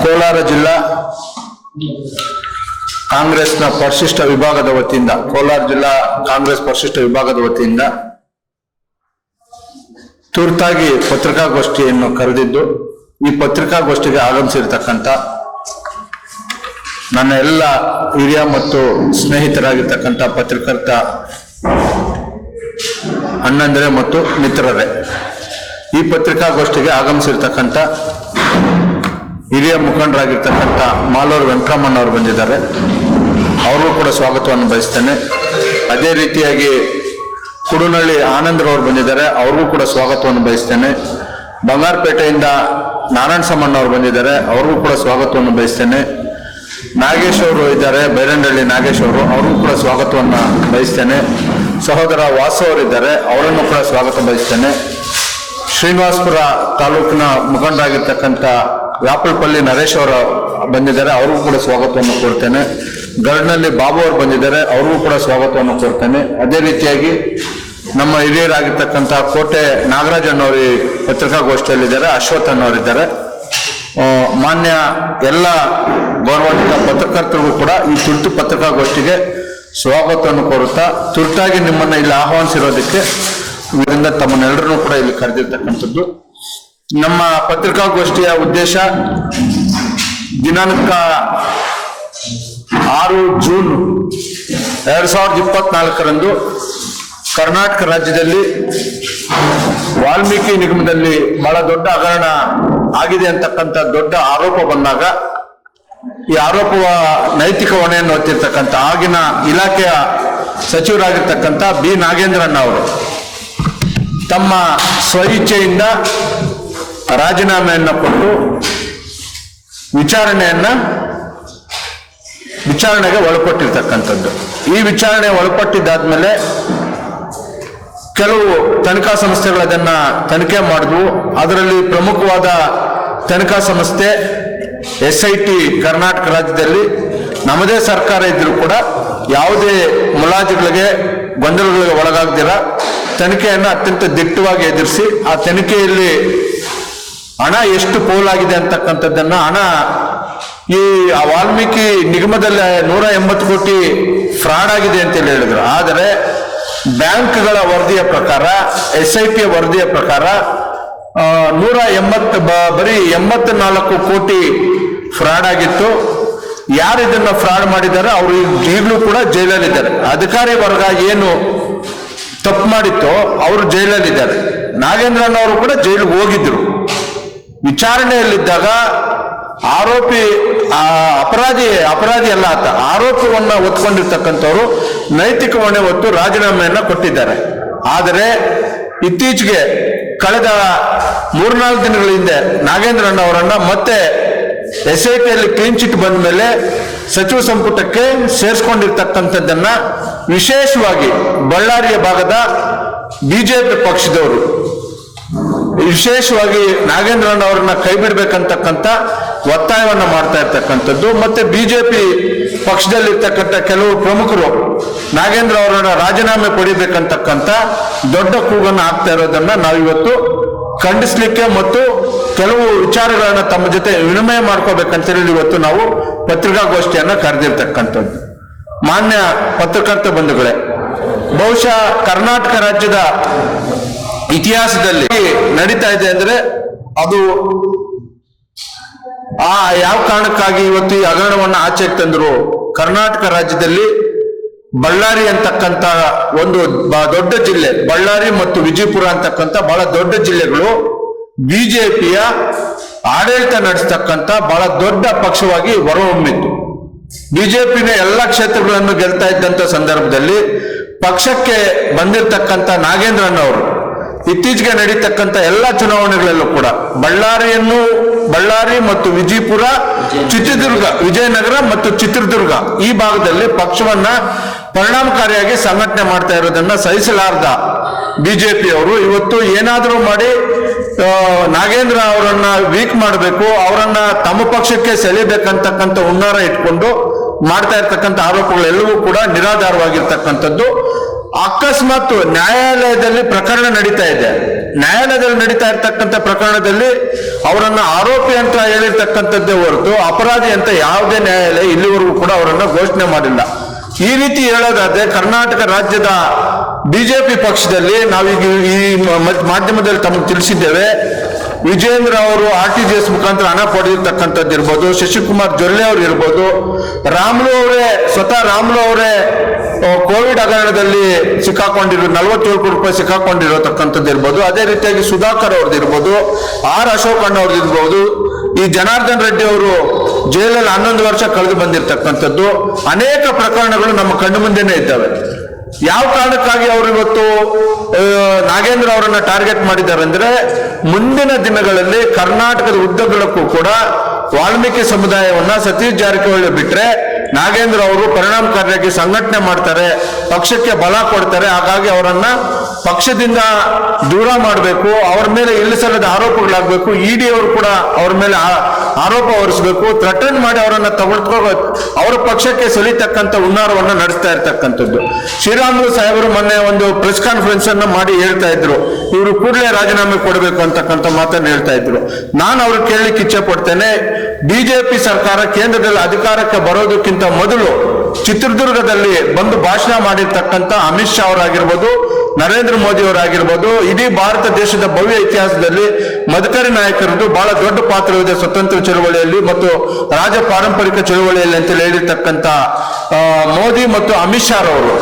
ಕೋಲಾರ ಜಿಲ್ಲಾ ಕಾಂಗ್ರೆಸ್ನ ಪರಿಶಿಷ್ಟ ವಿಭಾಗದ ವತಿಯಿಂದ ಕೋಲಾರ ಜಿಲ್ಲಾ ಕಾಂಗ್ರೆಸ್ ಪರಿಶಿಷ್ಟ ವಿಭಾಗದ ವತಿಯಿಂದ ತುರ್ತಾಗಿ ಪತ್ರಿಕಾಗೋಷ್ಠಿಯನ್ನು ಕರೆದಿದ್ದು ಈ ಪತ್ರಿಕಾಗೋಷ್ಠಿಗೆ ಆಗಮಿಸಿರ್ತಕ್ಕಂಥ ನನ್ನ ಎಲ್ಲ ಹಿರಿಯ ಮತ್ತು ಸ್ನೇಹಿತರಾಗಿರ್ತಕ್ಕಂಥ ಪತ್ರಕರ್ತ ಅಣ್ಣಂದ್ರೆ ಮತ್ತು ಮಿತ್ರರೇ, ಈ ಪತ್ರಿಕಾಗೋಷ್ಠಿಗೆ ಆಗಮಿಸಿರ್ತಕ್ಕಂಥ ಹಿರಿಯ ಮುಖಂಡರಾಗಿರ್ತಕ್ಕಂಥ ಮಾಲೂರು ವೆಂಕಟರಮಣ್ಣವರು ಬಂದಿದ್ದಾರೆ, ಅವ್ರಿಗೂ ಕೂಡ ಸ್ವಾಗತವನ್ನು ಬಯಸ್ತೇನೆ. ಅದೇ ರೀತಿಯಾಗಿ ಕುಡುನಳ್ಳಿ ಆನಂದ್ರವರು ಬಂದಿದ್ದಾರೆ, ಅವ್ರಿಗೂ ಕೂಡ ಸ್ವಾಗತವನ್ನು ಬಯಸ್ತೇನೆ. ಬಂಗಾರಪೇಟೆಯಿಂದ ನಾರಾಯಣ ಸಮಣ್ಣವರು ಬಂದಿದ್ದಾರೆ, ಅವ್ರಿಗೂ ಕೂಡ ಸ್ವಾಗತವನ್ನು ಬಯಸ್ತೇನೆ. ನಾಗೇಶ್ ಅವರು ಇದ್ದಾರೆ, ಬೈರಂಡಳ್ಳಿ ನಾಗೇಶ್ ಅವರು, ಅವ್ರಿಗೂ ಕೂಡ ಸ್ವಾಗತವನ್ನು ಬಯಸ್ತೇನೆ. ಸಹೋದರ ವಾಸು ಅವರಿದ್ದಾರೆ, ಅವರನ್ನು ಕೂಡ ಸ್ವಾಗತ ಬಯಸ್ತೇನೆ. ಶ್ರೀನಿವಾಸಪುರ ತಾಲೂಕಿನ ಮುಖಂಡರಾಗಿರ್ತಕ್ಕಂಥ ವ್ಯಾಪಲ್ಪಲ್ಲಿ ನರೇಶ್ ಅವರು ಬಂದಿದ್ದಾರೆ, ಅವ್ರಿಗೂ ಕೂಡ ಸ್ವಾಗತವನ್ನು ಕೊಡ್ತೇನೆ. ಗರ್ಡ್ನಲ್ಲಿ ಬಾಬು ಅವರು ಬಂದಿದ್ದಾರೆ, ಅವ್ರಿಗೂ ಕೂಡ ಸ್ವಾಗತವನ್ನು ಕೊಡ್ತೇನೆ. ಅದೇ ರೀತಿಯಾಗಿ ನಮ್ಮ ಹಿರಿಯರಾಗಿರ್ತಕ್ಕಂಥ ಕೋಟೆ ನಾಗರಾಜ್ ಅನ್ನೋರು ಈ ಪತ್ರಿಕಾಗೋಷ್ಠಿಯಲ್ಲಿದ್ದಾರೆ, ಅಶ್ವಥ್ ಅನ್ನೋರಿದ್ದಾರೆ. ಮಾನ್ಯ ಎಲ್ಲ ಗೌರವಾನ್ವಿತ ಪತ್ರಕರ್ತರಿಗೂ ಕೂಡ ಈ ತುರ್ತು ಪತ್ರಿಕಾಗೋಷ್ಠಿಗೆ ಸ್ವಾಗತವನ್ನು ಕೋರುತ್ತಾ ತುರ್ತಾಗಿ ನಿಮ್ಮನ್ನ ಇಲ್ಲಿ ಆಹ್ವಾನಿಸಿರೋದಕ್ಕೆ ಇದರಿಂದ ತಮ್ಮನ್ನೆಲ್ಲರನ್ನೂ ಕೂಡ ಇಲ್ಲಿ ಕರೆದಿರ್ತಕ್ಕಂಥದ್ದು. ನಮ್ಮ ಪತ್ರಿಕಾಗೋಷ್ಠಿಯ ಉದ್ದೇಶ ದಿನಾಂಕ 6 ಜೂನ್ 2024 ಕರ್ನಾಟಕ ರಾಜ್ಯದಲ್ಲಿ ವಾಲ್ಮೀಕಿ ನಿಗಮದಲ್ಲಿ ಬಹಳ ದೊಡ್ಡ ಹಗರಣ ಆಗಿದೆ ಅಂತಕ್ಕಂಥ ದೊಡ್ಡ ಆರೋಪ ಬಂದಾಗ ಈ ಆರೋಪವ ನೈತಿಕ ಹೊಣೆಯನ್ನು ಹೊತ್ತಿರ್ತಕ್ಕಂಥ ಆಗಿನ ಇಲಾಖೆಯ ಸಚಿವರಾಗಿರ್ತಕ್ಕಂಥ ಬಿ ನಾಗೇಂದ್ರಣ್ಣ ಅವರು ತಮ್ಮ ಸ್ವಇಚ್ಛೆಯಿಂದ ರಾಜೀನಾಮೆಯನ್ನು ಕೊಟ್ಟು ವಿಚಾರಣೆಗೆ ಒಳಪಟ್ಟಿರ್ತಕ್ಕಂಥದ್ದು. ಈ ವಿಚಾರಣೆ ಒಳಪಟ್ಟಿದ್ದಾದ್ಮೇಲೆ ಕೆಲವು ತನಿಖಾ ಸಂಸ್ಥೆಗಳು ಅದನ್ನ ತನಿಖೆ ಮಾಡಿದ್ವು. ಅದರಲ್ಲಿ ಪ್ರಮುಖವಾದ ತನಿಖಾ ಸಂಸ್ಥೆ SIT ಕರ್ನಾಟಕ ರಾಜ್ಯದಲ್ಲಿ ನಮ್ಮದೇ ಸರ್ಕಾರ ಇದ್ರೂ ಕೂಡ ಯಾವುದೇ ಮುಲಾಜಿಗಳಿಗೆ ಗೊಂದಲಗಳಿಗೆ ಒಳಗಾಗದಿರ ತನಿಖೆಯನ್ನು ಅತ್ಯಂತ ದಿಟ್ಟವಾಗಿ ಎದುರಿಸಿ ಆ ತನಿಖೆಯಲ್ಲಿ ಹಣ ಎಷ್ಟು ಪೋಲಾಗಿದೆ ಅಂತಕ್ಕಂಥದ್ದನ್ನ ಈ ವಾಲ್ಮೀಕಿ ನಿಗಮದಲ್ಲಿ 180 ಕೋಟಿ ಫ್ರಾಡ್ ಆಗಿದೆ ಅಂತೇಳಿ ಹೇಳಿದ್ರು. ಆದರೆ ಬ್ಯಾಂಕ್ಗಳ ವರದಿಯ ಪ್ರಕಾರ SIT ವರದಿಯ ಪ್ರಕಾರ 184 ಕೋಟಿ ಫ್ರಾಡ್ ಆಗಿತ್ತು. ಯಾರು ಇದನ್ನ ಫ್ರಾಡ್ ಮಾಡಿದ್ದಾರೆ ಅವರು ಈಗಲೂ ಕೂಡ ಜೈಲಲ್ಲಿದ್ದಾರೆ. ಅಧಿಕಾರಿ ವರ್ಗ ಏನು ತಪ್ಪು ಮಾಡಿತ್ತೋ ಅವರು ಜೈಲಲ್ಲಿದ್ದಾರೆ. ನಾಗೇಂದ್ರಣ್ಣವರು ಕೂಡ ಜೈಲಿಗೆ ಹೋಗಿದ್ರು. ವಿಚಾರಣೆಯಲ್ಲಿದ್ದಾಗ ಅಪರಾಧಿ ಅಲ್ಲ ಆತ, ಆರೋಪವನ್ನ ಒತ್ಕೊಂಡಿರ್ತಕ್ಕಂಥವ್ರು ನೈತಿಕ ಹೊಣೆ ಹೊತ್ತು ರಾಜೀನಾಮೆಯನ್ನ ಕೊಟ್ಟಿದ್ದಾರೆ. ಆದರೆ ಇತ್ತೀಚೆಗೆ ಕಳೆದ 3-4 ದಿನಗಳ ಹಿಂದೆ ನಾಗೇಂದ್ರಣ್ಣ ಅವರನ್ನ ಮತ್ತೆ SITಯಲ್ಲಿ ಕ್ಲೀನ್ ಚಿಟ್ ಬಂದ ಮೇಲೆ ಸಚಿವ ಸಂಪುಟಕ್ಕೆ ಸೇರಿಸ್ಕೊಂಡಿರ್ತಕ್ಕಂಥದ್ದನ್ನ ವಿಶೇಷವಾಗಿ ಬಳ್ಳಾರಿಯ ಭಾಗದ ಬಿಜೆಪಿ ಪಕ್ಷದವರು ವಿಶೇಷವಾಗಿ ನಾಗೇಂದ್ರಣ್ಣ ಅವರನ್ನ ಕೈ ಬಿಡ್ಬೇಕಂತಕ್ಕಂಥ ಒತ್ತಾಯವನ್ನ ಮಾಡ್ತಾ ಇರ್ತಕ್ಕಂಥದ್ದು. ಮತ್ತೆ ಬಿಜೆಪಿ ಪಕ್ಷದಲ್ಲಿರ್ತಕ್ಕಂಥ ಕೆಲವು ಪ್ರಮುಖರು ನಾಗೇಂದ್ರ ಅವರನ್ನ ರಾಜೀನಾಮೆ ಪಡಿಬೇಕಂತಕ್ಕಂಥ ದೊಡ್ಡ ಕೂಗನ್ನು ಹಾಕ್ತಾ ಇರೋದನ್ನ ನಾವಿವತ್ತು ಖಂಡಿಸ್ಲಿಕ್ಕೆ ಮತ್ತು ಕೆಲವು ವಿಚಾರಗಳನ್ನ ತಮ್ಮ ಜೊತೆ ವಿನಿಮಯ ಮಾಡ್ಕೋಬೇಕಂತೇಳಿ ಇವತ್ತು ನಾವು ಪತ್ರಿಕಾಗೋಷ್ಠಿಯನ್ನ ಕರೆದಿರ್ತಕ್ಕಂಥದ್ದು. ಮಾನ್ಯ ಪತ್ರಕರ್ತ ಬಂಧುಗಳೇ, ಬಹುಶಃ ಕರ್ನಾಟಕ ರಾಜ್ಯದ ಇತಿಹಾಸದಲ್ಲಿ ನಡೀತಾ ಇದೆ ಅಂದ್ರೆ ಅದು ಯಾವ ಕಾರಣಕ್ಕಾಗಿ ಇವತ್ತು ಈ ಹಗರಣವನ್ನ ಆಚೆಗೆ ತಂದ್ರು. ಕರ್ನಾಟಕ ರಾಜ್ಯದಲ್ಲಿ ಬಳ್ಳಾರಿ ಅಂತಕ್ಕಂಥ ಒಂದು ದೊಡ್ಡ ಜಿಲ್ಲೆ, ಬಳ್ಳಾರಿ ಮತ್ತು ವಿಜಯಪುರ ಅಂತಕ್ಕಂಥ ಬಹಳ ದೊಡ್ಡ ಜಿಲ್ಲೆಗಳು ಬಿಜೆಪಿಯ ಆಡಳಿತ ನಡೆಸ್ತಕ್ಕಂಥ ಬಹಳ ದೊಡ್ಡ ಪಕ್ಷವಾಗಿ ಹೊರಹೊಮ್ಮಿತ್ತು. ಬಿಜೆಪಿನ ಎಲ್ಲ ಕ್ಷೇತ್ರಗಳನ್ನು ಗೆಲ್ತಾ ಇದ್ದಂತ ಸಂದರ್ಭದಲ್ಲಿ ಪಕ್ಷಕ್ಕೆ ಬಂದಿರತಕ್ಕಂಥ ನಾಗೇಂದ್ರಣ್ಣವರು ಇತ್ತೀಚೆಗೆ ನಡೀತಕ್ಕಂಥ ಎಲ್ಲ ಚುನಾವಣೆಗಳಲ್ಲೂ ಕೂಡ ಬಳ್ಳಾರಿ ಮತ್ತು ವಿಜಯಪುರ, ವಿಜಯನಗರ ಮತ್ತು ಚಿತ್ರದುರ್ಗ ಈ ಭಾಗದಲ್ಲಿ ಪಕ್ಷವನ್ನ ಪರಿಣಾಮಕಾರಿಯಾಗಿ ಸಂಘಟನೆ ಮಾಡ್ತಾ ಇರೋದನ್ನ ಸಹಿಸಲಾರ್ದ ಬಿಜೆಪಿಯವರು ಇವತ್ತು ಏನಾದರೂ ಮಾಡಿ ನಾಗೇಂದ್ರ ಅವರನ್ನ ವೀಕ್ ಮಾಡಬೇಕು, ಅವರನ್ನ ತಮ್ಮ ಪಕ್ಷಕ್ಕೆ ಸೆಳೆಯಬೇಕಂತಕ್ಕಂಥ ಹುನ್ನಾರ ಇಟ್ಕೊಂಡು ಮಾಡ್ತಾ ಇರ್ತಕ್ಕಂಥ ಆರೋಪಗಳೆಲ್ಲವೂ ಕೂಡ ನಿರಾಧಾರವಾಗಿರ್ತಕ್ಕಂಥದ್ದು. ಅಕಸ್ಮಾತ್ ನ್ಯಾಯಾಲಯದಲ್ಲಿ ಪ್ರಕರಣ ನಡೀತಾ ಇದೆ, ನ್ಯಾಯಾಲಯದಲ್ಲಿ ನಡೀತಾ ಇರ್ತಕ್ಕಂಥ ಪ್ರಕರಣದಲ್ಲಿ ಅವರನ್ನ ಆರೋಪಿ ಅಂತ ಹೇಳಿರ್ತಕ್ಕಂಥದ್ದೇ ಹೊರತು ಅಪರಾಧಿ ಅಂತ ಯಾವುದೇ ನ್ಯಾಯಾಲಯ ಇಲ್ಲಿವರೆಗೂ ಕೂಡ ಅವರನ್ನ ಘೋಷಣೆ ಮಾಡಿಲ್ಲ. ಈ ರೀತಿ ಹೇಳೋದಾದ್ರೆ ಕರ್ನಾಟಕ ರಾಜ್ಯದ ಬಿಜೆಪಿ ಪಕ್ಷದಲ್ಲಿ ನಾವೀಗ ಈ ಮಾಧ್ಯಮದಲ್ಲಿ ತಮಗೆ ತಿಳಿಸಿದ್ದೇವೆ, ವಿಜೇಂದ್ರ ಅವರು RTGS ಮುಖಾಂತರ ಹಣ ಪಡೆದಿರ್ತಕ್ಕಂಥದ್ದು ಇರ್ಬೋದು, ಶಶಿಕುಮಾರ್ ಜೊಲ್ಲೆ ಅವರು ಇರ್ಬೋದು, ಸ್ವತಃ ರಾಮುಲು ಅವರೇ ಕೋವಿಡ್ ಹಗರಣದಲ್ಲಿ ಸಿಕ್ಕಾಕೊಂಡಿರೋ 47 ಕೋಟಿ ರೂಪಾಯಿ ಸಿಕ್ಕಾಕೊಂಡಿರತಕ್ಕಂಥದ್ದು ಇರ್ಬೋದು, ಅದೇ ರೀತಿಯಾಗಿ ಸುಧಾಕರ್ ಅವ್ರದ್ದು ಇರ್ಬೋದು, ಅಶೋಕಣ್ಣ ಅವ್ರದ್ದು ಇರ್ಬೋದು, ಈ ಜನಾರ್ದನ್ ರೆಡ್ಡಿ ಅವರು ಜೈಲಲ್ಲಿ 11 ವರ್ಷ ಕಳೆದು ಬಂದಿರತಕ್ಕಂಥದ್ದು ಅನೇಕ ಪ್ರಕರಣಗಳು ನಮ್ಮ ಕಣ್ಣು ಮುಂದೆನೇ ಇದ್ದಾವೆ. ಯಾವ ಕಾರಣಕ್ಕಾಗಿ ಅವರು ಇವತ್ತು ನಾಗೇಂದ್ರ ಅವರನ್ನ ಟಾರ್ಗೆಟ್ ಮಾಡಿದ್ದಾರೆ ಅಂದ್ರೆ, ಮುಂದಿನ ದಿನಗಳಲ್ಲಿ ಕರ್ನಾಟಕದ ಉದ್ದಗಲಕ್ಕೂ ಕೂಡ ವಾಲ್ಮೀಕಿ ಸಮುದಾಯವನ್ನ ಸತೀಶ್ ಜಾರಕಿಹೊಳಿ ಬಿಟ್ರೆ ನಾಗೇಂದ್ರ ಅವರು ಪರಿಣಾಮಕಾರಿಯಾಗಿ ಸಂಘಟನೆ ಮಾಡ್ತಾರೆ, ಪಕ್ಷಕ್ಕೆ ಬಲ ಕೊಡ್ತಾರೆ. ಹಾಗಾಗಿ ಅವರನ್ನ ಪಕ್ಷದಿಂದ ದೂರ ಮಾಡಬೇಕು, ಅವರ ಮೇಲೆ ಇಲ್ಲಿಸಲ್ಲದ ಆರೋಪಗಳಾಗಬೇಕು, ಇಡಿ ಅವರು ಕೂಡ ಅವರ ಮೇಲೆ ಆರೋಪ ಹೊರಿಸಬೇಕು, ಥ್ರೆಟನ್ ಮಾಡಿ ಅವರನ್ನ ಅವರ ಪಕ್ಷಕ್ಕೆ ಸೆಳೀತಕ್ಕಂಥ ಹುನ್ನಾರವನ್ನ ನಡೆಸ್ತಾ ಇರ್ತಕ್ಕಂಥದ್ದು. ಶ್ರೀರಾಮುಲು ಸಾಹೇಬರು ಮೊನ್ನೆ ಒಂದು ಪ್ರೆಸ್ ಕಾನ್ಫರೆನ್ಸ್ ಅನ್ನ ಮಾಡಿ ಹೇಳ್ತಾ ಇದ್ರು, ಇವರು ಕೂಡಲೇ ರಾಜೀನಾಮೆ ಕೊಡಬೇಕು ಅಂತಕ್ಕಂಥ ಮಾತನ್ನು ಹೇಳ್ತಾ ಇದ್ರು. ನಾನು ಅವ್ರಿಗೆ ಕೇಳಲಿಕ್ಕೆ ಇಚ್ಛೆ ಪಡ್ತೇನೆ, ಬಿಜೆಪಿ ಸರ್ಕಾರ ಕೇಂದ್ರದಲ್ಲಿ ಅಧಿಕಾರಕ್ಕೆ ಬರೋದಕ್ಕಿಂತ ಮೊದಲು ಚಿತ್ರದುರ್ಗದಲ್ಲಿ ಬಂದು ಭಾಷಣ ಮಾಡಿರ್ತಕ್ಕಂಥ ಅಮಿತ್ ಶಾ ಅವರಾಗಿರ್ಬೋದು, ನರೇಂದ್ರ ಮೋದಿ ಅವರಾಗಿರ್ಬೋದು, ಇಡೀ ಭಾರತ ದೇಶದ ಭವ್ಯ ಇತಿಹಾಸದಲ್ಲಿ ಮದಕರಿ ನಾಯಕರದ್ದು ಬಹಳ ದೊಡ್ಡ ಪಾತ್ರವಿದೆ ಸ್ವತಂತ್ರ ಚಳವಳಿಯಲ್ಲಿ ಮತ್ತು ರಾಜ ಪಾರಂಪರಿಕ ಚಳವಳಿಯಲ್ಲಿ ಅಂತ ಹೇಳಿರ್ತಕ್ಕಂಥ ಮೋದಿ ಮತ್ತು ಅಮಿತ್ ಶಾ ಅವರು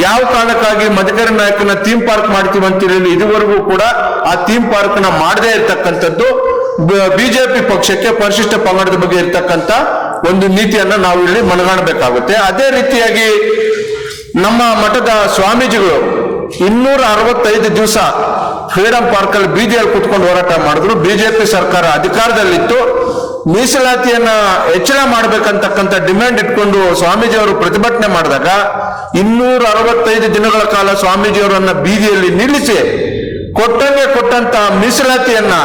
ಯಾವ ಕಾರಣಕ್ಕಾಗಿ ಮದಕರಿ ನಾಯಕನ ಥೀಮ್ ಪಾರ್ಕ್ ಮಾಡ್ತೀವಿ ಅಂತ ಹೇಳಿ ಇದುವರೆಗೂ ಕೂಡ ಆ ಥೀಮ್ ಪಾರ್ಕ್ ನ ಮಾಡದೇ ಇರ್ತಕ್ಕಂಥದ್ದು ಬಿಜೆಪಿ ಪಕ್ಷಕ್ಕೆ ಪರಿಶಿಷ್ಟ ಪಂಗಡದ ಬಗ್ಗೆ ಇರ್ತಕ್ಕಂಥ ಒಂದು ನೀತಿಯನ್ನ ನಾವು ಇಲ್ಲಿ ಮನಗಾಣಬೇಕಾಗುತ್ತೆ. ಅದೇ ರೀತಿಯಾಗಿ ನಮ್ಮ ಮಠದ ಸ್ವಾಮೀಜಿಗಳು 265 ದಿವಸ ಫ್ರೀಡಂ ಪಾರ್ಕ್ ಅಲ್ಲಿ ಬೀದಿಯಲ್ಲಿ ಕುತ್ಕೊಂಡು ಹೋರಾಟ ಮಾಡಿದ್ರು. ಬಿಜೆಪಿ ಸರ್ಕಾರ ಅಧಿಕಾರದಲ್ಲಿತ್ತು, ಮೀಸಲಾತಿಯನ್ನ ಹೆಚ್ಚಳ ಮಾಡಬೇಕಂತಕ್ಕಂಥ ಡಿಮ್ಯಾಂಡ್ ಇಟ್ಕೊಂಡು ಸ್ವಾಮೀಜಿಯವರು ಪ್ರತಿಭಟನೆ ಮಾಡಿದಾಗ 265 ದಿನಗಳ ಕಾಲ ಸ್ವಾಮೀಜಿಯವರನ್ನ ಬೀದಿಯಲ್ಲಿ ನಿಲ್ಲಿಸಿ ಕೊಟ್ಟಂತ ಮೀಸಲಾತಿಯನ್ನ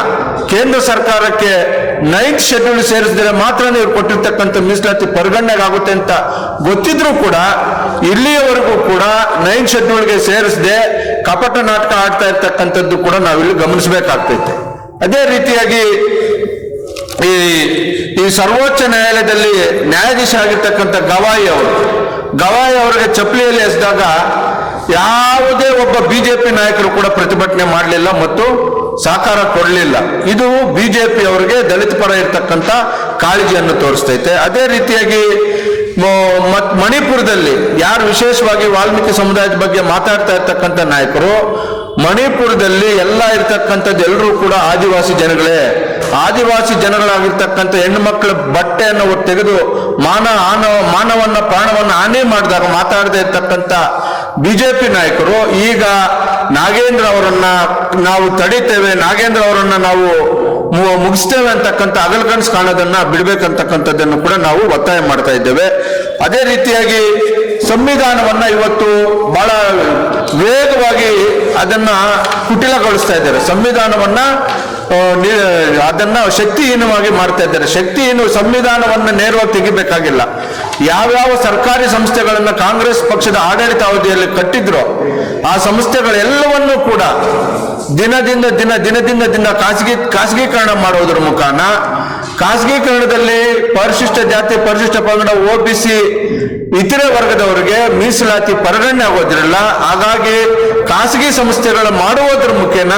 ಕೇಂದ್ರ ಸರ್ಕಾರಕ್ಕೆ 9th ಶೆಡ್ಯೂಲ್ ಸೇರಿಸಿದ್ರೆ ಮಾತ್ರ ಇವ್ರು ಕೊಟ್ಟಿರ್ತಕ್ಕಂಥ ಮೀಸಲಾತಿ ಪರಿಗಣನೆಗಾಗುತ್ತೆ ಅಂತ ಗೊತ್ತಿದ್ರು ಕೂಡ ಇಲ್ಲಿಯವರೆಗೂ ಕೂಡ 9th ಶೆಡ್ಯೂಲ್ಗೆ ಸೇರಿಸದೆ ಕಪಟ ನಾಟಕ ಆಡ್ತಾ ಇರ್ತಕ್ಕಂಥದ್ದು ಕೂಡ ನಾವಿಲ್ಲಿ ಗಮನಿಸಬೇಕಾಗ್ತೈತೆ. ಅದೇ ರೀತಿಯಾಗಿ ಈ ಸರ್ವೋಚ್ಚ ನ್ಯಾಯಾಲಯದಲ್ಲಿ ನ್ಯಾಯಾಧೀಶ ಆಗಿರ್ತಕ್ಕಂಥ ಗವಾಯಿ ಅವರಿಗೆ ಚಪ್ಪಲಿಯಲ್ಲಿ ಎಸೆದಾಗ ಯಾವುದೇ ಒಬ್ಬ ಬಿಜೆಪಿ ನಾಯಕರು ಕೂಡ ಪ್ರತಿಭಟನೆ ಮಾಡಲಿಲ್ಲ ಮತ್ತು ಸಹಕಾರ ಕೊಡಲಿಲ್ಲ. ಇದು ಬಿಜೆಪಿ ಅವರಿಗೆ ದಲಿತ ಪರ ಇರ್ತಕ್ಕಂಥ ಕಾಳಜಿಯನ್ನು ತೋರಿಸ್ತೈತೆ. ಅದೇ ರೀತಿಯಾಗಿ ಮಣಿಪುರದಲ್ಲಿ ಯಾರು ವಿಶೇಷವಾಗಿ ವಾಲ್ಮೀಕಿ ಸಮುದಾಯದ ಬಗ್ಗೆ ಮಾತಾಡ್ತಾ ಇರ್ತಕ್ಕಂಥ ನಾಯಕರು, ಮಣಿಪುರದಲ್ಲಿ ಎಲ್ಲ ಇರ್ತಕ್ಕಂಥದ್ದು ಎಲ್ಲರೂ ಕೂಡ ಆದಿವಾಸಿ ಜನಗಳೇ. ಆದಿವಾಸಿ ಜನಗಳಾಗಿರ್ತಕ್ಕಂಥ ಹೆಣ್ಣು ಮಕ್ಕಳ ಬಟ್ಟೆಯನ್ನು ತೆಗೆದು ಮಾನವನ್ನ ಪ್ರಾಣವನ್ನ ಹಾನಿ ಮಾಡಿದಾಗ ಮಾತಾಡದೇ ಇರ್ತಕ್ಕಂಥ ಬಿಜೆಪಿ ನಾಯಕರು ಈಗ ನಾಗೇಂದ್ರ ಅವರನ್ನ ನಾವು ತಡೀತೇವೆ, ನಾಗೇಂದ್ರ ಅವರನ್ನ ನಾವು ಮುಗಿಸ್ತೇವೆ ಅಂತಕ್ಕಂಥ ಅಗಲಕನಸು ಕಾಣೋದನ್ನ ಬಿಡ್ಬೇಕಂತಕ್ಕಂಥದ್ದನ್ನು ಕೂಡ ನಾವು ಒತ್ತಾಯ ಮಾಡ್ತಾ ಇದ್ದೇವೆ. ಅದೇ ರೀತಿಯಾಗಿ ಸಂವಿಧಾನವನ್ನ ಇವತ್ತು ಬಹಳ ವೇಗವಾಗಿ ಅದನ್ನ ಕುಟಿಲಗೊಳಿಸ್ತಾ ಇದ್ದಾರೆ. ಸಂವಿಧಾನವನ್ನ ಅದನ್ನ ಶಕ್ತಿಹೀನವಾಗಿ ಮಾಡ್ತಾ ಇದ್ದಾರೆ. ಸಂವಿಧಾನವನ್ನ ನೇರವಾಗಿ ತೆಗಿಬೇಕಾಗಿಲ್ಲ. ಯಾವ್ಯಾವ ಸರ್ಕಾರಿ ಸಂಸ್ಥೆಗಳನ್ನ ಕಾಂಗ್ರೆಸ್ ಪಕ್ಷದ ಆಡಳಿತಾವಧಿಯಲ್ಲಿ ಕಟ್ಟಿದ್ರು ಆ ಸಂಸ್ಥೆಗಳೆಲ್ಲವನ್ನೂ ಕೂಡ ದಿನದಿಂದ ದಿನ ಖಾಸಗೀಕರಣ ಮಾಡೋದ್ರ ಮುಖಾನ ಖಾಸಗೀಕರಣದಲ್ಲಿ ಪರಿಶಿಷ್ಟ ಜಾತಿ ಪರಿಶಿಷ್ಟ ಪಂಗಡ OBC ಇತರೆ ವರ್ಗದವರಿಗೆ ಮೀಸಲಾತಿ ಪರಿಗಣನೆ ಆಗೋದಿರಲ್ಲ. ಹಾಗಾಗಿ ಖಾಸಗಿ ಸಂಸ್ಥೆಗಳ ಮಾಡುವುದರ ಮುಖೇನ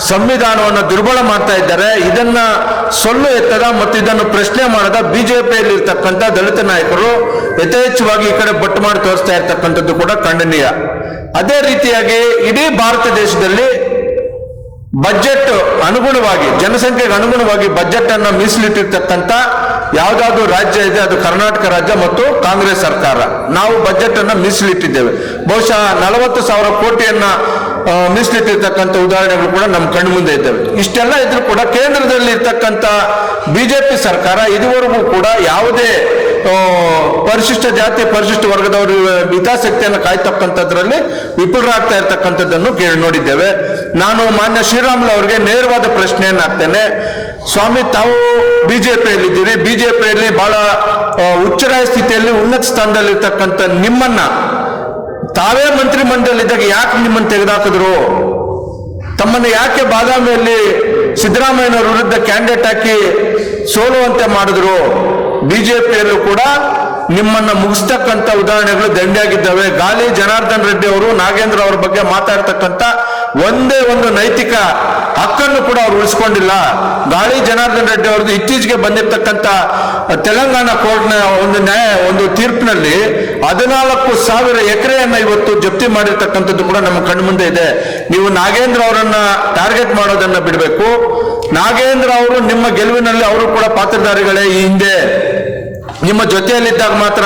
ಸಂವಿಧಾನವನ್ನು ದುರ್ಬಲ ಮಾಡ್ತಾ ಇದ್ದಾರೆ. ಇದನ್ನ ಸೊಲ್ಲು ಎತ್ತದ ಮತ್ತು ಇದನ್ನು ಪ್ರಶ್ನೆ ಮಾಡದ ಬಿಜೆಪಿಯಲ್ಲಿ ಇರ್ತಕ್ಕಂಥ ದಲಿತ ನಾಯಕರು ಯಥೇಚ್ಛವಾಗಿ ಈ ಕಡೆ ಬಟ್ಟು ಮಾಡಿ ತೋರಿಸ್ತಾ ಇರ್ತಕ್ಕಂಥದ್ದು ಕೂಡ ಖಂಡನೀಯ. ಅದೇ ರೀತಿಯಾಗಿ ಇಡೀ ಭಾರತ ದೇಶದಲ್ಲಿ ಬಜೆಟ್ ಅನುಗುಣವಾಗಿ ಜನಸಂಖ್ಯೆಗೆ ಅನುಗುಣವಾಗಿ ಬಜೆಟ್ ಅನ್ನ ಮೀಸಲಿಟ್ಟಿರ್ತಕ್ಕಂಥ ಯಾವ್ದಾದ್ರು ರಾಜ್ಯ ಇದೆ ಅದು ಕರ್ನಾಟಕ ರಾಜ್ಯ ಮತ್ತು ಕಾಂಗ್ರೆಸ್ ಸರ್ಕಾರ. ನಾವು ಬಜೆಟ್ ಅನ್ನ ಮೀಸಲಿಟ್ಟಿದ್ದೇವೆ. ಬಹುಶಃ 40,000 ಕೋಟಿಯನ್ನ ಮೀಸಲಿಟ್ಟಿರ್ತಕ್ಕಂಥ ಉದಾಹರಣೆಗಳು ಕೂಡ ನಮ್ಮ ಕಣ್ಣು ಮುಂದೆ ಇದ್ದೇವೆ. ಇಷ್ಟೆಲ್ಲ ಇದ್ರೂ ಕೂಡ ಕೇಂದ್ರದಲ್ಲಿ ಇರ್ತಕ್ಕಂಥ ಬಿಜೆಪಿ ಸರ್ಕಾರ ಇದುವರೆಗೂ ಕೂಡ ಯಾವುದೇ ಪರಿಶಿಷ್ಟ ಜಾತಿ ಪರಿಶಿಷ್ಟ ವರ್ಗದವರು ಹಿತಾಸಕ್ತಿಯನ್ನು ಕಾಯ್ತಕ್ಕಂಥದ್ರಲ್ಲಿ ವಿಫಲರಾಗ್ತಾ ಇರ್ತಕ್ಕಂಥದ್ದನ್ನು ನೋಡಿದ್ದೇವೆ. ನಾನು ಮಾನ್ಯ ಶ್ರೀರಾಮುಲು ಅವರಿಗೆ ನೇರವಾದ ಪ್ರಶ್ನೆಯನ್ನು ಹಾಕ್ತೇನೆ. ಸ್ವಾಮಿ, ತಾವು ಬಿಜೆಪಿಯಲ್ಲಿದ್ದೀರಿ, ಬಿಜೆಪಿಯಲ್ಲಿ ಬಹಳ ಉಚ್ಚರಾಯ ಸ್ಥಿತಿಯಲ್ಲಿ ಉನ್ನತ ಸ್ಥಾನದಲ್ಲಿರ್ತಕ್ಕಂಥ ನಿಮ್ಮನ್ನ ತಾವೇ ಮಂತ್ರಿ ಮಂಡಲದಲ್ಲಿದ್ದಾಗ ಯಾಕೆ ನಿಮ್ಮನ್ನು ತೆಗೆದುಹಾಕಿದ್ರು? ತಮ್ಮನ್ನು ಯಾಕೆ ಬಾದಾಮಿಯಲ್ಲಿ ಸಿದ್ದರಾಮಯ್ಯನವರ ವಿರುದ್ಧ ಕ್ಯಾಂಡಿಡೇಟ್ ಹಾಕಿ ಸೋಲುವಂತೆ ಮಾಡಿದ್ರು? ಬಿಜೆಪಿಯಲ್ಲೂ ಕೂಡ ನಿಮ್ಮನ್ನ ಮುಗಿಸ್ತಕ್ಕಂಥ ಉದಾಹರಣೆಗಳು ದಂಡೆಯಾಗಿದ್ದಾವೆ. ಗಾಲಿ ಜನಾರ್ದನ್ ರೆಡ್ಡಿ ಅವರು ನಾಗೇಂದ್ರ ಅವರ ಬಗ್ಗೆ ಮಾತಾಡ್ತಕ್ಕಂಥ ಒಂದೇ ಒಂದು ನೈತಿಕ ಹಕ್ಕನ್ನು ಕೂಡ ಅವ್ರು ಉಳಿಸ್ಕೊಂಡಿಲ್ಲ. ಗಾಳಿ ಜನಾರ್ದನ್ ರೆಡ್ಡಿ ಅವ್ರದ್ದು ಇತ್ತೀಚೆಗೆ ಬಂದಿರತಕ್ಕಂಥ ತೆಲಂಗಾಣ ಕೋರ್ಟ್ನ ಒಂದು ತೀರ್ಪಿನಲ್ಲಿ 14,000 ಎಕರೆಯನ್ನ ಇವತ್ತು ಜಪ್ತಿ ಮಾಡಿರ್ತಕ್ಕಂಥದ್ದು ಕೂಡ ನಮ್ಮ ಕಣ್ಣು ಮುಂದೆ ಇದೆ. ನೀವು ನಾಗೇಂದ್ರ ಅವರನ್ನ ಟಾರ್ಗೆಟ್ ಮಾಡೋದನ್ನ ಬಿಡಬೇಕು. ನಾಗೇಂದ್ರ ಅವರು ನಿಮ್ಮ ಗೆಲುವಿನಲ್ಲಿ ಅವರು ಕೂಡ ಪಾತ್ರಧಾರಿಗಳೇ. ಈ ಹಿಂದೆ ನಿಮ್ಮ ಜೊತೆಯಲ್ಲಿದ್ದಾಗ ಮಾತ್ರ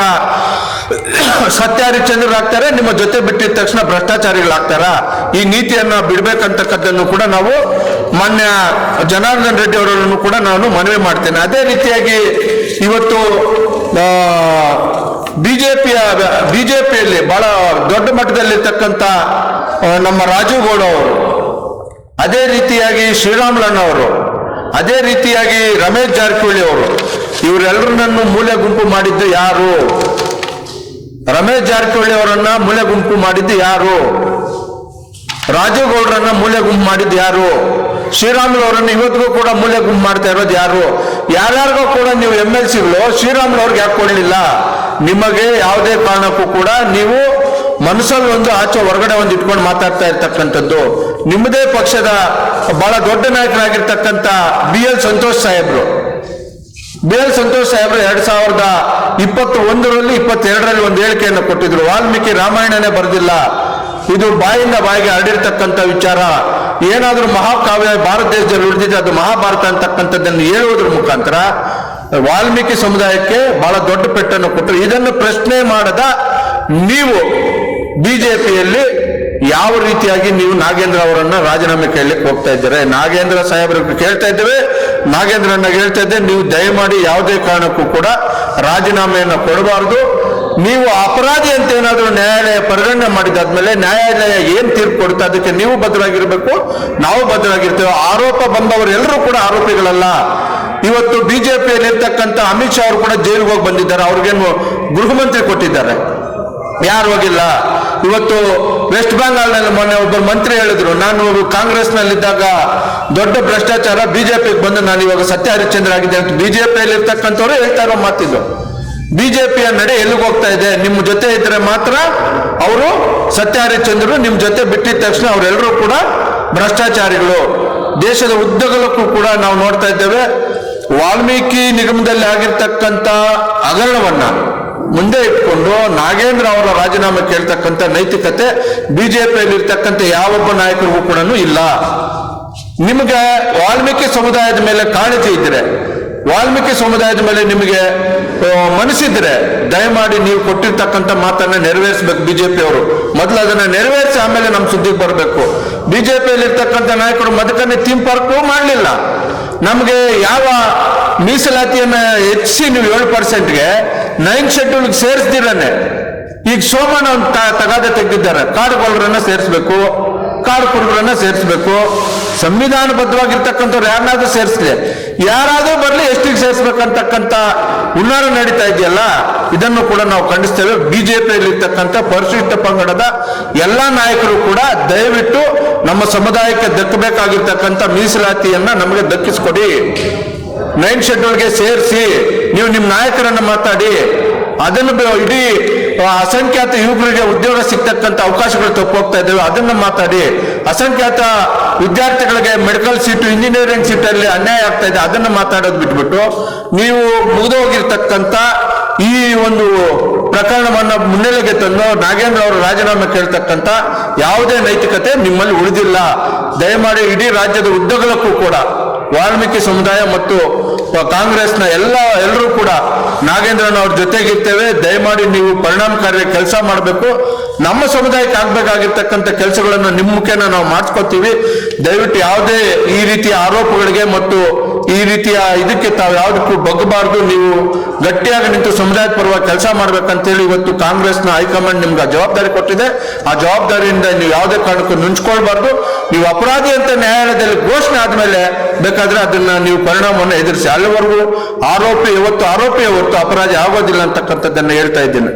ಸತ್ಯ ಹರಿಶ್ಚಂದ್ರರಾಗ್ತಾರೆ, ನಿಮ್ಮ ಜೊತೆ ಬಿಟ್ಟಿದ ತಕ್ಷಣ ಭ್ರಷ್ಟಾಚಾರಿಗಳಾಗ್ತಾರ? ಈ ನೀತಿಯನ್ನ ಬಿಡ್ಬೇಕಂತಕ್ಕದ್ದನ್ನು ಕೂಡ ನಾವು ಮಾನ್ಯ ಜನಾರ್ದನ್ ರೆಡ್ಡಿ ಅವರನ್ನು ಕೂಡ ನಾನು ಮನವಿ ಮಾಡ್ತೇನೆ. ಅದೇ ರೀತಿಯಾಗಿ ಇವತ್ತು ಬಿಜೆಪಿಯಲ್ಲಿ ಬಹಳ ದೊಡ್ಡ ಮಟ್ಟದಲ್ಲಿರ್ತಕ್ಕಂಥ ನಮ್ಮ ರಾಜು ಗೌಡ ಅವರು, ಅದೇ ರೀತಿಯಾಗಿ ಶ್ರೀರಾಮುಲಣ್ಣ ಅವರು, ಅದೇ ರೀತಿಯಾಗಿ ರಮೇಶ್ ಜಾರಕಿಹೊಳಿ ಅವರು, ಇವರೆಲ್ಲರನ್ನೂ ಮೂಲೆ ಗುಂಪು ಮಾಡಿದ್ದು ಯಾರು? ರಮೇಶ್ ಜಾರಕಿಹೊಳಿ ಅವರನ್ನ ಮೂಲೆ ಗುಂಪು ಮಾಡಿದ್ದು ಯಾರು? ರಾಜೇಗೌಡರನ್ನ ಮೂಲೆ ಗುಂಪು ಮಾಡಿದ್ದು ಯಾರು? ಶ್ರೀರಾಮುಲು ಅವರನ್ನು ಇವತ್ತಿಗೂ ಕೂಡ ಮೂಲೆ ಗುಂಪು ಮಾಡ್ತಾ ಇರೋದು ಯಾರು? ಯಾರ್ಯಾರಿಗೂ ಕೂಡ ನೀವು MLCಗಳು ಶ್ರೀರಾಮುಲು ಅವ್ರಿಗೆ ಯಾಕೆ ಕೊಡಲಿಲ್ಲ? ನಿಮಗೆ ಯಾವುದೇ ಕಾರಣಕ್ಕೂ ಕೂಡ ನೀವು ಮನಸ್ಸಲ್ಲಿ ಒಂದು ಆಚೆ ಹೊರಗಡೆ ಒಂದು ಇಟ್ಕೊಂಡು ಮಾತಾಡ್ತಾ ಇರ್ತಕ್ಕಂಥದ್ದು. ನಿಮ್ಮದೇ ಪಕ್ಷದ ಬಹಳ ದೊಡ್ಡ ನಾಯಕರಾಗಿರ್ತಕ್ಕಂಥ BL ಸಂತೋಷ್ ಸಾಹೇಬ್ರು 2021ರಲ್ಲಿ 22ರಲ್ಲಿ ಒಂದು ಹೇಳಿಕೆಯನ್ನು ಕೊಟ್ಟಿದ್ರು. ವಾಲ್ಮೀಕಿ ರಾಮಾಯಣನೇ ಬರೆದಿಲ್ಲ, ಇದು ಬಾಯಿಂದ ಬಾಯಿಗೆ ಹರಡಿರ್ತಕ್ಕಂಥ ವಿಚಾರ. ಏನಾದರೂ ಮಹಾಕಾವ್ಯ ಭಾರತ ದೇಶದಲ್ಲಿ ಉಳಿದಿದೆ, ಅದು ಮಹಾಭಾರತ ಅಂತಕ್ಕಂಥದ್ದನ್ನು ಹೇಳುವುದ್ರ ಮುಖಾಂತರ ವಾಲ್ಮೀಕಿ ಸಮುದಾಯಕ್ಕೆ ಬಹಳ ದೊಡ್ಡ ಪೆಟ್ಟನ್ನು ಕೊಟ್ಟರು. ಇದನ್ನು ಪ್ರಶ್ನೆ ಮಾಡದ ನೀವು ಬಿಜೆಪಿಯಲ್ಲಿ ಯಾವ ರೀತಿಯಾಗಿ ನೀವು ನಾಗೇಂದ್ರ ಅವರನ್ನ ರಾಜೀನಾಮೆ ಕೇಳಲಿಕ್ಕೆ ಹೋಗ್ತಾ ಇದ್ದಾರೆ? ನಾಗೇಂದ್ರ ಸಾಹೇಬ್ರಿಗೆ ಕೇಳ್ತಾ ಇದ್ದೇವೆ, ನಾಗೇಂದ್ರನ್ನ ಹೇಳ್ತಾ ಇದ್ದೆ, ನೀವು ದಯಮಾಡಿ ಯಾವುದೇ ಕಾರಣಕ್ಕೂ ಕೂಡ ರಾಜೀನಾಮೆಯನ್ನು ಕೊಡಬಾರದು. ನೀವು ಅಪರಾಧಿ ಅಂತ ಏನಾದರೂ ನ್ಯಾಯಾಲಯ ಪರಿಗಣನೆ ಮಾಡಿದಾದ್ಮೇಲೆ ನ್ಯಾಯಾಲಯ ಏನ್ ತೀರ್ಪು ಕೊಡುತ್ತೆ ಅದಕ್ಕೆ ನೀವು ಬದ್ಧರಾಗಿರ್ಬೇಕು, ನಾವು ಬದ್ಧರಾಗಿರ್ತೇವೆ. ಆರೋಪ ಬಂದವರು ಎಲ್ಲರೂ ಕೂಡ ಆರೋಪಿಗಳಲ್ಲ. ಇವತ್ತು ಬಿಜೆಪಿಯಲ್ಲಿ ಇರ್ತಕ್ಕಂಥ ಅಮಿತ್ ಶಾ ಅವರು ಕೂಡ ಜೈಲಿಗೆ ಹೋಗಿ ಬಂದಿದ್ದಾರೆ. ಅವ್ರಿಗೇನು ಗೃಹ ಮಂತ್ರಿ ಕೊಟ್ಟಿದ್ದಾರೆ? ಯಾರು ಹೋಗಿಲ್ಲ. ಇವತ್ತು ವೆಸ್ಟ್ ಬೆಂಗಾಲ್ನಲ್ಲಿ ಮೊನ್ನೆ ಒಬ್ಬರು ಮಂತ್ರಿ ಹೇಳಿದ್ರು, ನಾನು ಕಾಂಗ್ರೆಸ್ನಲ್ಲಿದ್ದಾಗ ದೊಡ್ಡ ಭ್ರಷ್ಟಾಚಾರ, ಬಿಜೆಪಿಗೆ ಬಂದು ನಾನು ಇವಾಗ ಸತ್ಯ ಹರಿಶ್ಚಂದ್ರ ಆಗಿದೆ ಅಂತ ಬಿಜೆಪಿಯಲ್ಲಿ ಇರ್ತಕ್ಕಂಥವ್ರು ಹೇಳ್ತಾ ಇರೋ ಮಾತಿದ್ದು. ಬಿಜೆಪಿಯ ನಡೆ ಎಲ್ಲಿಗೆ ಹೋಗ್ತಾ ಇದೆ? ನಿಮ್ಮ ಜೊತೆ ಇದ್ರೆ ಮಾತ್ರ ಅವರು ಸತ್ಯ ಹರಿಶ್ಚಂದ್ರರು, ನಿಮ್ಮ ಜೊತೆ ಬಿಟ್ಟಿದ ತಕ್ಷಣ ಅವರೆಲ್ಲರೂ ಕೂಡ ಭ್ರಷ್ಟಾಚಾರಿಗಳು. ದೇಶದ ಉದ್ದಗಲಕ್ಕೂ ಕೂಡ ನಾವು ನೋಡ್ತಾ ಇದ್ದೇವೆ. ವಾಲ್ಮೀಕಿ ನಿಗಮದಲ್ಲಿ ಆಗಿರ್ತಕ್ಕಂಥ ಹಗರಣವನ್ನ ಮುಂದೆ ಇಟ್ಕೊಂಡು ನಾಗೇಂದ್ರ ಅವರ ರಾಜೀನಾಮೆ ಕೇಳ್ತಕ್ಕಂಥ ನೈತಿಕತೆ ಬಿಜೆಪಿಯಲ್ಲಿ ಇರ್ತಕ್ಕಂಥ ಯಾವೊಬ್ಬ ನಾಯಕರಿಗೂ ಕೂಡ ಇಲ್ಲ. ನಿಮಗೆ ವಾಲ್ಮೀಕಿ ಸಮುದಾಯದ ಮೇಲೆ ಕಾಳಜಿ ಇದ್ರೆ, ವಾಲ್ಮೀಕಿ ಸಮುದಾಯದ ಮೇಲೆ ನಿಮಗೆ ಮನಸ್ಸಿದ್ರೆ ದಯಮಾಡಿ ನೀವು ಕೊಟ್ಟಿರ್ತಕ್ಕಂಥ ಮಾತನ್ನ ನೆರವೇರಿಸಬೇಕು. ಬಿಜೆಪಿ ಅವರು ಮೊದಲು ಅದನ್ನ ನೆರವೇರಿಸಿ ಆಮೇಲೆ ನಮ್ಮ ಸುದ್ದಿಗೆ ಬರಬೇಕು. ಬಿಜೆಪಿಯಲ್ಲಿ ಇರ್ತಕ್ಕಂಥ ನಾಯಕರು ಮದಕನ್ನೇ ಥೀಮ್ ಪಾರ್ಕ್ ಮಾಡಲಿಲ್ಲ. ನಮಗೆ ಯಾವ ಮೀಸಲಾತಿಯನ್ನ ಹೆಚ್ಚಿಸಿ ನೀವು 7%ಗೆ 9th ಶೆಡ್ಯೂಲ್ಗೆ ಸೇರಿಸ್ದಿರನೆ ಈಗ ಸೋಮಣ್ಣ ತಗಾದೆ ತೆಗೆದಿದ್ದಾರೆ. ಕಾಡುಗೊಳ್ಳರನ್ನ ಸೇರಿಸ್ಬೇಕು, ಕಾಡು ಕುರುಬರನ್ನ ಸೇರಿಸ್ಬೇಕು. ಸಂವಿಧಾನಬದ್ಧವಾಗಿರ್ತಕ್ಕಂಥವ್ರು ಯಾರನ್ನಾದ್ರೂ ಸೇರಿಸ್ಲಿ, ಯಾರಾದ್ರೂ ಬರಲಿ, ಎಷ್ಟಿಗೆ ಸೇರಿಸ್ಬೇಕಂತಕ್ಕಂಥ ಹುನ್ನಾರ ನಡೀತಾ ಇದೆಯಲ್ಲ, ಇದನ್ನು ಕೂಡ ನಾವು ಖಂಡಿಸ್ತೇವೆ. ಬಿಜೆಪಿಯಲ್ಲಿ ಇರ್ತಕ್ಕಂಥ ಪರಿಶಿಷ್ಟ ಪಂಗಡದ ಎಲ್ಲ ನಾಯಕರು ಕೂಡ ದಯವಿಟ್ಟು ನಮ್ಮ ಸಮುದಾಯಕ್ಕೆ ದಕ್ಕಬೇಕಾಗಿರ್ತಕ್ಕಂಥ ಮೀಸಲಾತಿಯನ್ನ ನಮಗೆ ದಕ್ಕಿಸ್ಕೊಡಿ. 9th ಶೆಡ್ಯೂಲ್ಗೆ ಸೇರಿಸಿ ನೀವು ನಿಮ್ಮ ನಾಯಕರನ್ನ ಮಾತಾಡಿ. ಅದನ್ನು ಇಡೀ ಅಸಂಖ್ಯಾತ ಯುವಕರಿಗೆ ಉದ್ಯೋಗ ಸಿಗ್ತಕ್ಕಂಥ ಅವಕಾಶಗಳು ತಪ್ಪು ಹೋಗ್ತಾ ಇದ್ದೇವೆ, ಅದನ್ನು ಮಾತಾಡಿ. ಅಸಂಖ್ಯಾತ ವಿದ್ಯಾರ್ಥಿಗಳಿಗೆ ಮೆಡಿಕಲ್ ಸೀಟು, ಇಂಜಿನಿಯರಿಂಗ್ ಸೀಟಲ್ಲಿ ಅನ್ಯಾಯ ಆಗ್ತಾ ಇದೆ, ಅದನ್ನು ಮಾತಾಡೋದು ಬಿಟ್ಬಿಟ್ಟು ನೀವು ಮುಗಿದೋಗಿರ್ತಕ್ಕಂಥ ಈ ಒಂದು ಪ್ರಕರಣವನ್ನ ಮುನ್ನೆಲೆಗೆ ತಂದು ನಾಗೇಂದ್ರ ಅವರು ರಾಜೀನಾಮೆ ಕೇಳ್ತಕ್ಕಂಥ ಯಾವುದೇ ನೈತಿಕತೆ ನಿಮ್ಮಲ್ಲಿ ಉಳಿದಿಲ್ಲ. ದಯಮಾಡಿ ಇಡೀ ರಾಜ್ಯದ ಉದ್ದಗಲಕ್ಕೂ ಕೂಡ ವಾಲ್ಮೀಕಿ ಸಮುದಾಯ ಮತ್ತು ಕಾಂಗ್ರೆಸ್ನ ಎಲ್ಲರೂ ಕೂಡ ನಾಗೇಂದ್ರನ ಅವ್ರ ಜೊತೆಗಿರ್ತೇವೆ. ದಯಮಾಡಿ ನೀವು ಪರಿಣಾಮಕಾರಿ ಕೆಲಸ ಮಾಡಬೇಕು. ನಮ್ಮ ಸಮುದಾಯಕ್ಕೆ ಆಗ್ಬೇಕಾಗಿರ್ತಕ್ಕಂಥ ಕೆಲಸಗಳನ್ನು ನಿಮ್ಮ ಮುಖೇನ ನಾವು ಮಾಡಿಸ್ಕೊತೀವಿ. ದಯವಿಟ್ಟು ಯಾವುದೇ ಈ ರೀತಿಯ ಆರೋಪಗಳಿಗೆ ಮತ್ತು ಈ ರೀತಿಯ ಇದಕ್ಕೆ ತಾವು ಯಾವುದಕ್ಕೂ ಬಗ್ಗಬಾರ್ದು. ನೀವು ಗಟ್ಟಿಯಾಗಿ ನಿಂತು ಸಮುದಾಯದ ಪರವಾಗಿ ಕೆಲಸ ಮಾಡ್ಬೇಕಂತೇಳಿ ಇವತ್ತು ಕಾಂಗ್ರೆಸ್ನ ಹೈಕಮಾಂಡ್ ನಿಮ್ಗೆ ಜವಾಬ್ದಾರಿ ಕೊಟ್ಟಿದೆ. ಆ ಜವಾಬ್ದಾರಿಯಿಂದ ನೀವು ಯಾವುದೇ ಕಾರಣಕ್ಕೂ ನುಂಚ್ಕೊಳ್ಬಾರ್ದು. ನೀವು ಅಪರಾಧಿ ಅಂತ ನ್ಯಾಯಾಲಯದಲ್ಲಿ ಘೋಷಣೆ ಆದ್ಮೇಲೆ ಬೇಕಾದ್ರೆ ಅದನ್ನ ನೀವು ಪರಿಣಾಮವನ್ನು ಎದುರಿಸಿ. ಅಲ್ಲಿವರೆಗೂ ಆರೋಪಿ ಹೊತ್ತು ಅಪರಾಧಿ ಆಗೋದಿಲ್ಲ ಅಂತಕ್ಕಂಥದ್ದನ್ನು ಹೇಳ್ತಾ ಇದ್ದೇನೆ.